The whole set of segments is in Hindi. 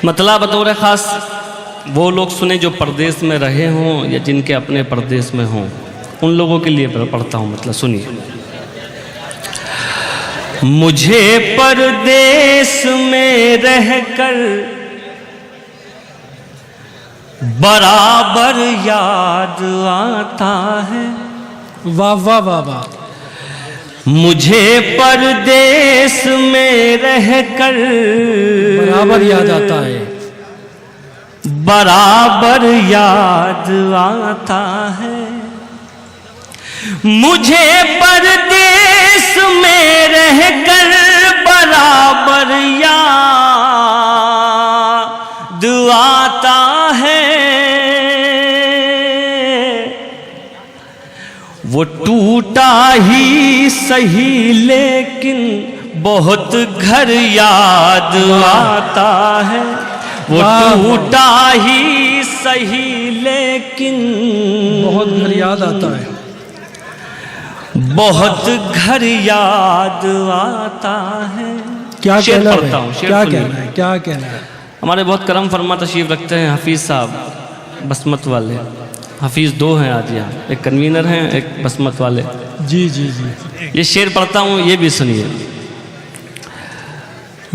मतलब बतौर ख़ास वो लोग सुने जो परदेश में रहे हों या जिनके अपने परदेश में हों, उन लोगों के लिए पढ़ता हूँ। मतलब सुनिए। मुझे परदेश में रहकर बराबर याद आता है। वाह वाह वाह वाह। मुझे परदेश में रहकर बराबर याद आता है, बराबर याद आता है। मुझे परदेश में रहकर बराबर याद आता है। वो टूटा ही सही लेकिन बहुत घर याद आता है। वो टूटा ही सही लेकिन बहुत घर याद आता है। बहुत घर याद आता है। क्या कहना है, क्या सुनिए। कहना है, क्या कहना है। हमारे बहुत करम फरमा तशरीफ रखते हैं हफीज़ साहब बसमत वाले। हफीज़ दो हैं आज यहाँ, एक कन्वीनर हैं, एक बसमत वाले। जी जी जी। ये शेर पढ़ता हूँ, ये भी सुनिए।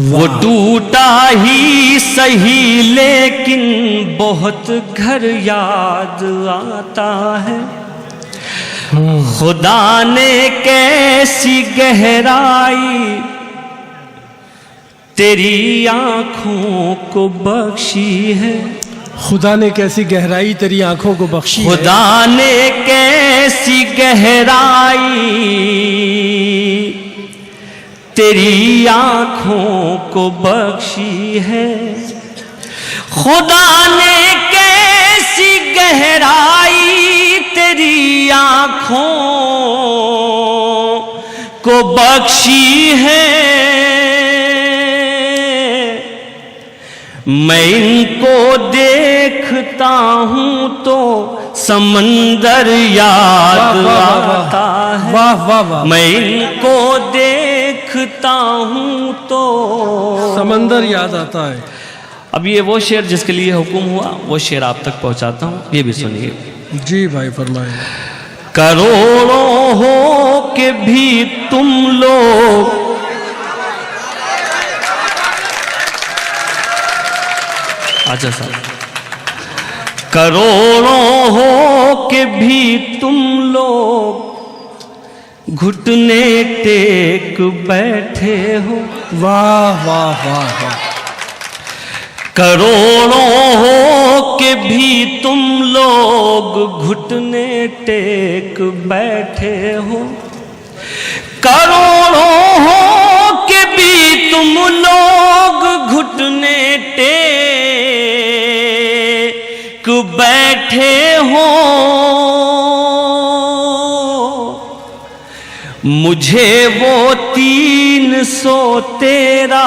वो टूटा ही सही लेकिन बहुत घर याद आता है। खुदा ने कैसी गहराई तेरी आंखों को बख्शी है। खुदा ने कैसी गहराई तेरी आंखों को बख्शी है। खुदा ने कैसी गहराई तेरी आंखों को बख्शी है। खुदा ने कैसी गहराई तेरी आंखों को बख्शी है। मैं इनको देखता हूँ तो समंदर याद आता है। वाह वाह वाह। मैं इनको देखता हूँ तो समंदर याद आता है। अब ये वो शेर जिसके लिए हुक्म हुआ, वो शेर आप तक पहुँचाता हूँ, ये भी सुनिए। जी भाई फरमाइए। करोड़ों हो के भी तुम लोग अच्छा साहब, करोड़ों हो के भी तुम लोग घुटने टेक बैठे हो। वाह वाह वाह वाह। करोड़ों हो के भी तुम लोग घुटने टेक बैठे हो। करोड़ों हो के भी तुम लोग घुटने टेक बैठे हो। मुझे वो 313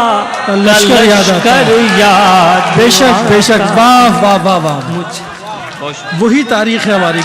लश्कर याद आता है। याद बेशक बेशक। वाह वाह वाह वाह। मुझे वही तारीख है हमारी।